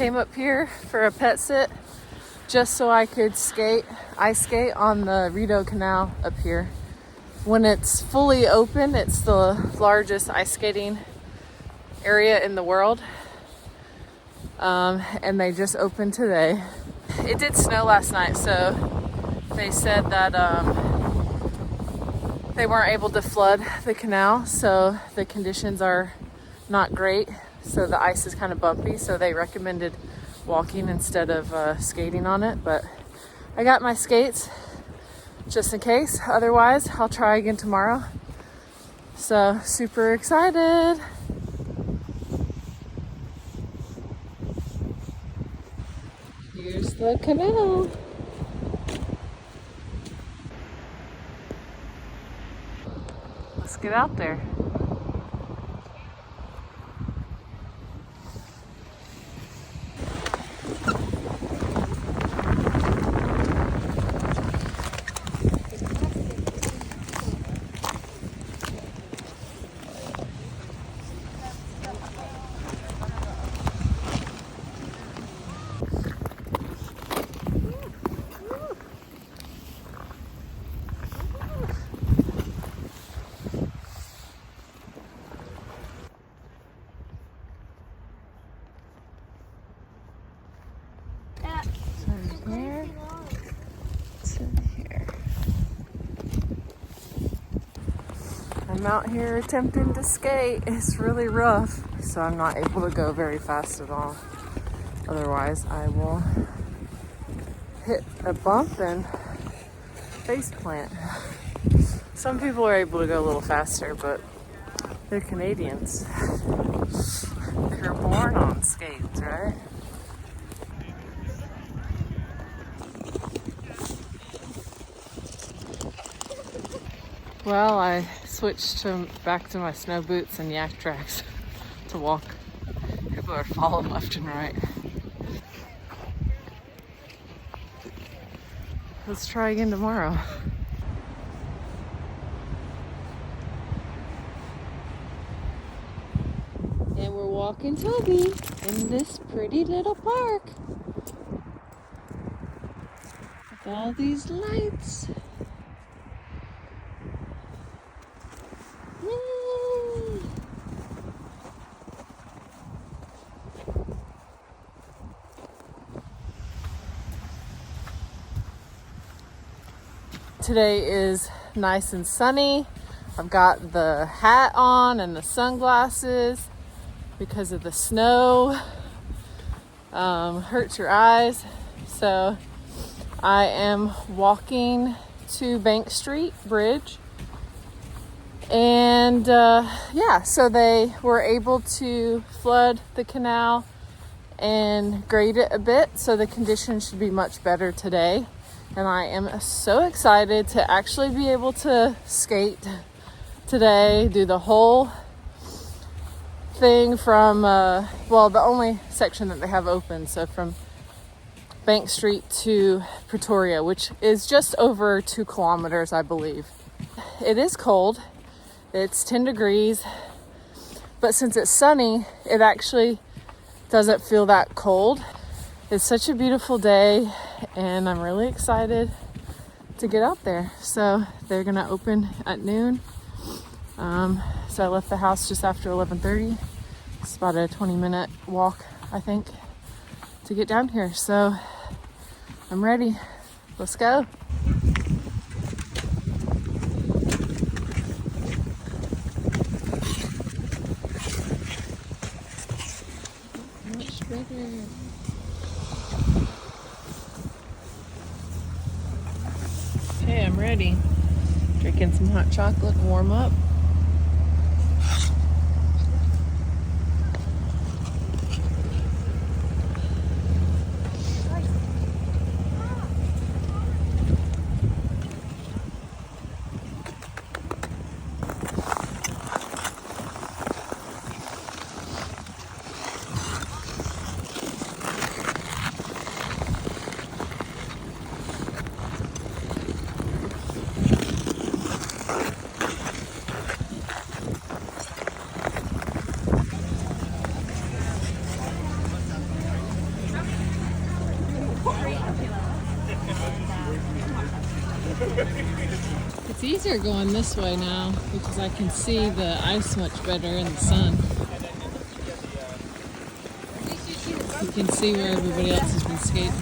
came up here for a pet sit just so I could ice skate on the Rideau Canal up here. When it's fully open, it's the largest ice skating area in the world. And they just opened today. It did snow last night, so they said that they weren't able to flood the canal, so the conditions are not great. So the ice is kind of bumpy, so they recommended walking instead of skating on it. But I got my skates just in case. Otherwise, I'll try again tomorrow. So super excited. Here's the canal. Let's get out there. I'm out here attempting to skate. It's really rough, so I'm not able to go very fast at all. Otherwise, I will hit a bump and face plant. Some people are able to go a little faster, but they're Canadians. They're born on skates, right? Well, I switched back to my snow boots and yak tracks to walk. People are falling left and right. Let's try again tomorrow. And we're walking Toby in this pretty little park with all these lights. Today is nice and sunny. I've got the hat on and the sunglasses because of the snow. Hurts your eyes. So I am walking to Bank Street Bridge. And yeah, so they were able to flood the canal and grade it a bit. So the conditions should be much better today. And I am so excited to actually be able to skate today, do the whole thing from, well, the only section that they have open. So from Bank Street to Pretoria, which is just over 2 kilometers, I believe. It is cold. It's 10 degrees, but since it's sunny, it actually doesn't feel that cold. It's such a beautiful day, and I'm really excited to get out there. So they're gonna open at noon. So I left the house just after 11:30. It's about a 20-minute walk, I think, to get down here. So I'm ready. Let's go. Much better. Okay, I'm ready. Drinking some hot chocolate and warm up. easier going this way now because I can see the ice much better in the sun. You can see where everybody else has been skating.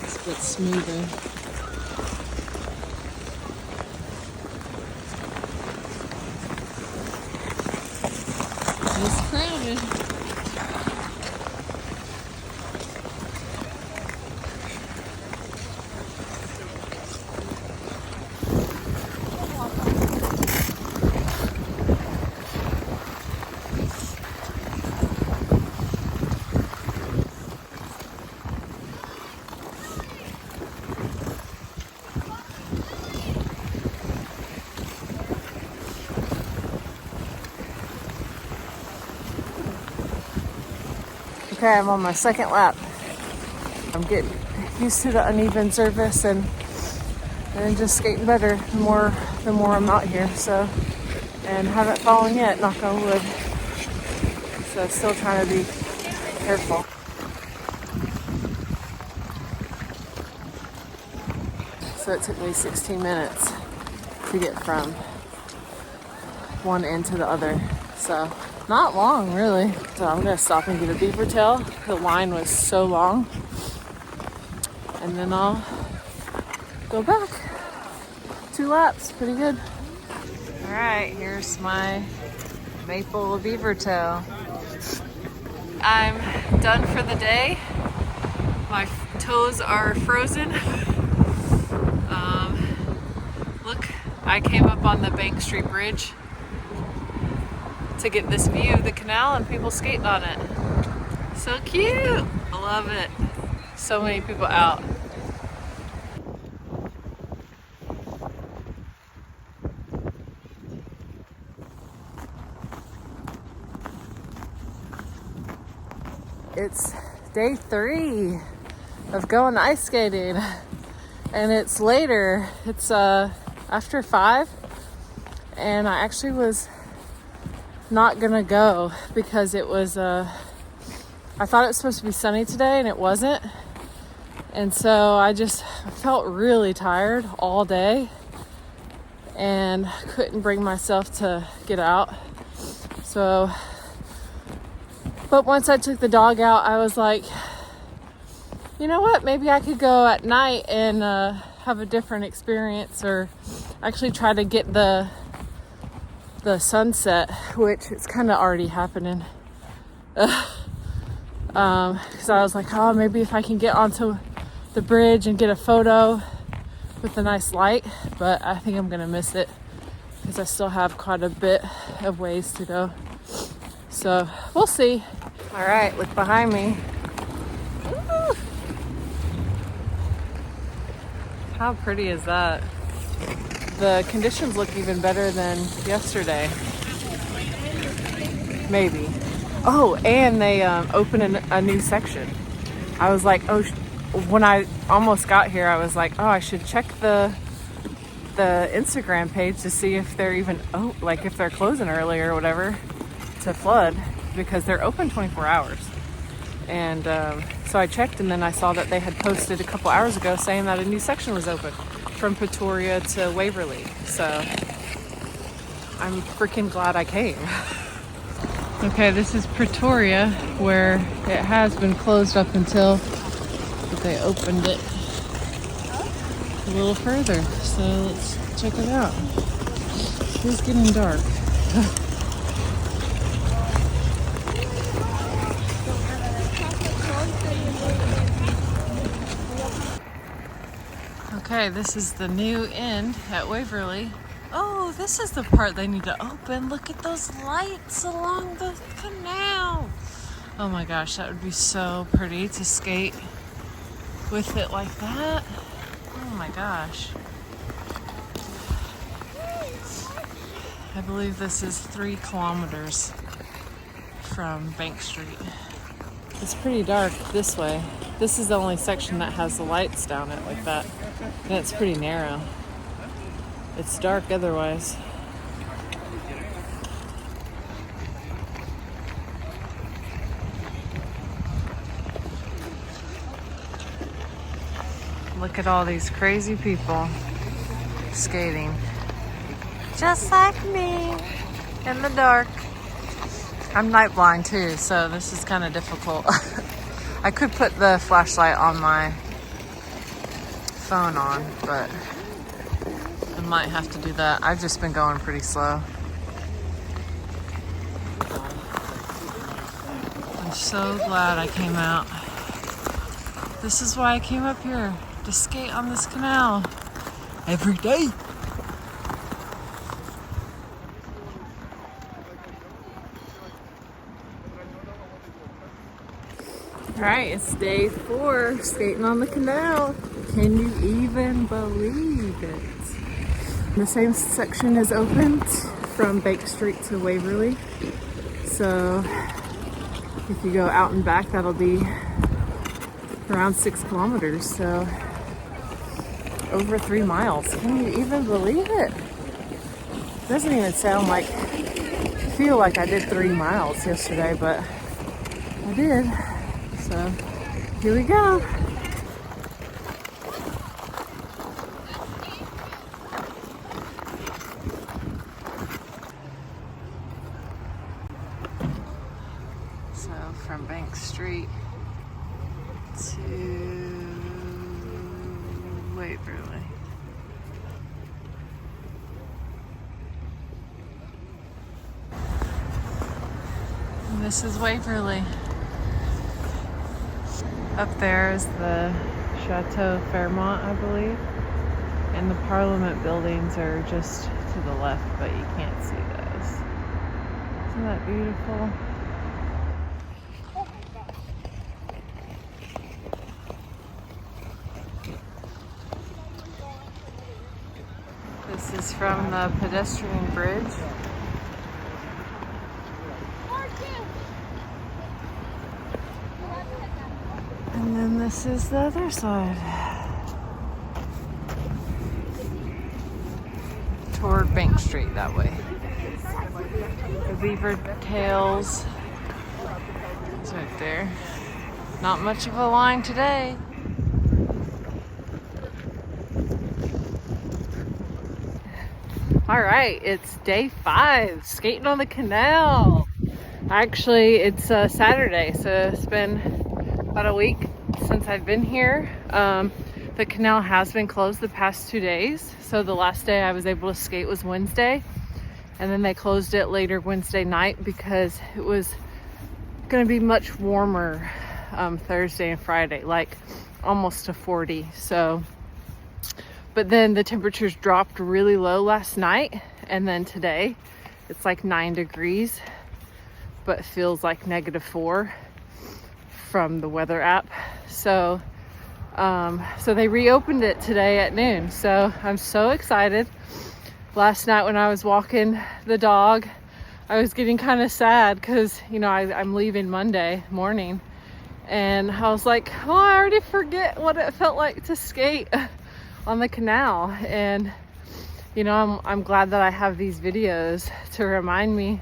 It's a bit smoother. It's crowded. Okay, I'm on my second lap. I'm getting used to the uneven surface and just skating better the more I'm out here. So, and haven't fallen yet, knock on wood. So still trying to be careful. So it took me 16 minutes to get from one end to the other. So not long, really. So I'm gonna stop and get a beaver tail. The line was so long. And then I'll go back. 2 laps, pretty good. All right, here's my maple beaver tail. I'm done for the day. My toes are frozen. Look, I came up on the Bank Street Bridge to get this view of the canal and people skating on it. So cute, I love it. So many people out. It's day 3 of going ice skating and it's later. It's after 5 and I actually was not gonna go because it was I thought it was supposed to be sunny today and it wasn't, and so I felt really tired all day and couldn't bring myself to get out. So but once I took the dog out, I was like, you know what, maybe I could go at night and have a different experience, or actually try to get the sunset, which it's kind of already happening. Because I was like, oh, maybe if I can get onto the bridge and get a photo with a nice light, but I think I'm gonna miss it because I still have quite a bit of ways to go. So we'll see. All right, look behind me. Woo! How pretty is that? The conditions look even better than yesterday. Maybe. Oh, and they opened a new section. I was like, oh, when I almost got here, I was like, oh, I should check the Instagram page to see if they're even, like if they're closing early or whatever to flood, because they're open 24 hours. And so I checked, and then I saw that they had posted a couple hours ago saying that a new section was open from Pretoria to Waverly. So I'm freaking glad I came. Okay, this is Pretoria, where it has been closed up until they opened it a little further. So let's check it out. It's getting dark. Okay, this is the new end at Waverly. Oh, this is the part they need to open. Look at those lights along the canal. Oh my gosh, that would be so pretty to skate with it like that. Oh my gosh. I believe this is 3 kilometers from Bank Street. It's pretty dark this way. This is the only section that has the lights down it like that. And it's pretty narrow. It's dark otherwise. Look at all these crazy people skating. Just like me, in the dark. I'm night blind too, so this is kind of difficult. I could put the flashlight on my phone on, but I might have to do that. I've just been going pretty slow. I'm so glad I came out. This is why I came up here, to skate on this canal every day. All right, it's day 4, skating on the canal. Can you even believe it? The same section is opened from Bank Street to Waverly. So if you go out and back, that'll be around 6 kilometers. So over 3 miles. Can you even believe it? Doesn't even sound like, feel like I did 3 miles yesterday, but I did. So here we go. So from Bank Street to Waverly. And this is Waverly. Up there is the Chateau Fairmont, I believe. And the Parliament buildings are just to the left, but you can't see those. Isn't that beautiful? This is from the pedestrian bridge. And then this is the other side. Toward Bank Street that way. The beaver tails is right there. Not much of a line today. All right, it's day 5, skating on the canal. Actually, it's Saturday, so it's been about a week since I've been here. The canal has been closed the past 2 days. So the last day I was able to skate was Wednesday. And then they closed it later Wednesday night because it was going to be much warmer Thursday and Friday, like almost to 40. So, but then the temperatures dropped really low last night. And then today it's like 9 degrees, but it feels like -4 from the weather app. So so they reopened it today at noon. So I'm so excited. Last night when I was walking the dog, I was getting kind of sad because, you know, I'm leaving Monday morning. And I was like, oh, I already forget what it felt like to skate on the canal. And, you know, I'm glad that I have these videos to remind me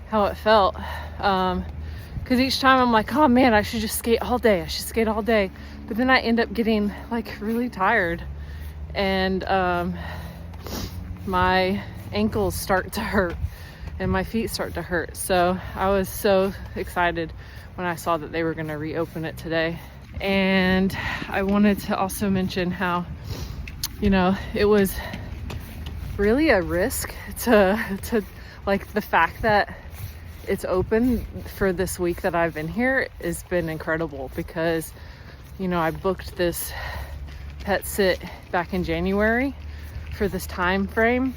how it felt. Because each time I'm like, oh man, I should just skate all day. I should skate all day. But then I end up getting like really tired. And my ankles start to hurt and my feet start to hurt. So I was so excited when I saw that they were going to reopen it today. And I wanted to also mention how, you know, it was really a risk to like the fact that it's open for this week that I've been here has been incredible because, you know, I booked this petsit back in January for this time frame,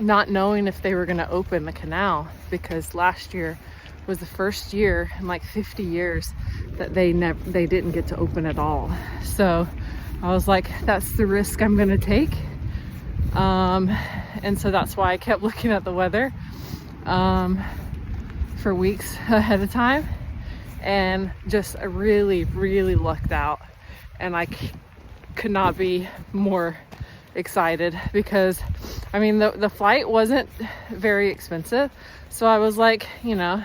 not knowing if they were going to open the canal, because last year was the first year in like 50 years that they didn't get to open at all. So I was like, that's the risk I'm going to take. And so that's why I kept looking at the weather for weeks ahead of time, and just really lucked out. And I could not be more excited because, I mean, the flight wasn't very expensive. So I was like, you know,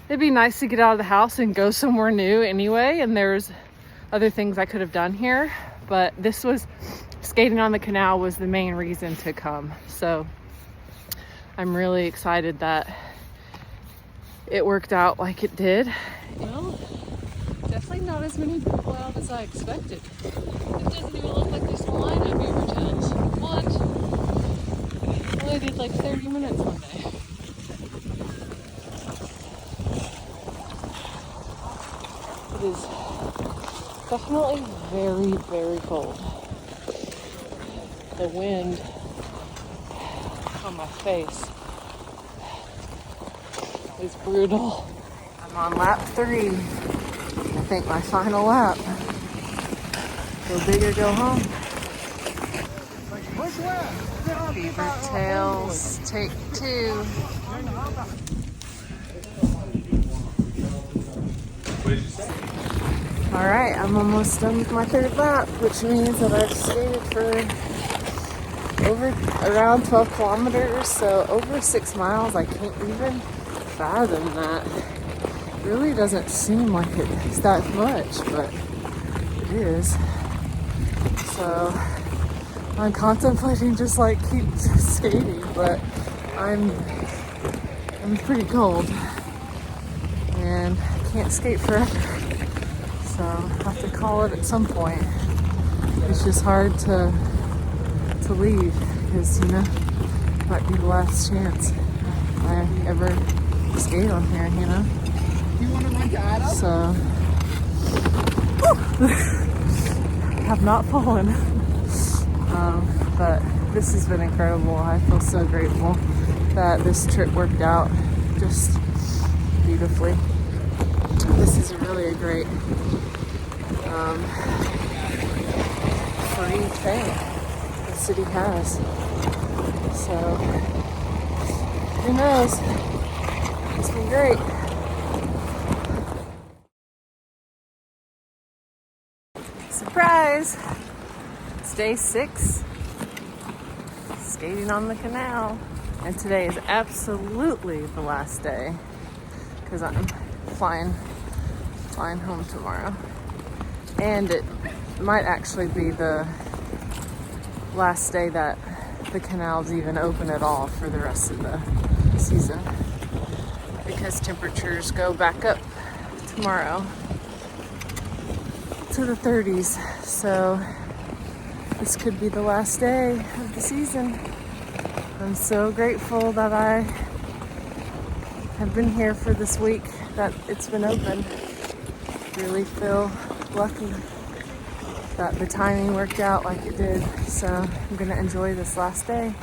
it'd be nice to get out of the house and go somewhere new anyway. And there's other things I could have done here, but this was, skating on the canal was the main reason to come. So I'm really excited that it worked out like it did. Well, definitely not as many people out as I expected. It doesn't even look like there's a line at Beaver Tails. What? I did like 30 minutes one day. It is definitely very, very cold. The wind on my face is brutal. I'm on lap 3. I think my final lap. Go big or go home. Beaver Tails, take 2. All right, I'm almost done with my 3rd lap, which means that I've skated for around 12 kilometers, so over 6 miles. I can't even fathom that. It really doesn't seem like it's that much, but it is. So I'm contemplating just like keep skating, but I'm pretty cold and can't skate forever. So I have to call it at some point. It's just hard to leave because, you know, it might be the last chance I ever skate on here, you know. You want to run to So have not fallen. But this has been incredible. I feel so grateful that this trip worked out just beautifully. This is really a great free thing the city has. So who knows? It's been great. Surprise! It's day 6, skating on the canal, and today is absolutely the last day because I'm flying home tomorrow, and it might actually be the last day that the canal's even open at all for the rest of the season because temperatures go back up tomorrow to the 30s. So this could be the last day of the season. I'm so grateful that I have been here for this week, that it's been open. Really feel lucky that the timing worked out like it did. So I'm gonna enjoy this last day.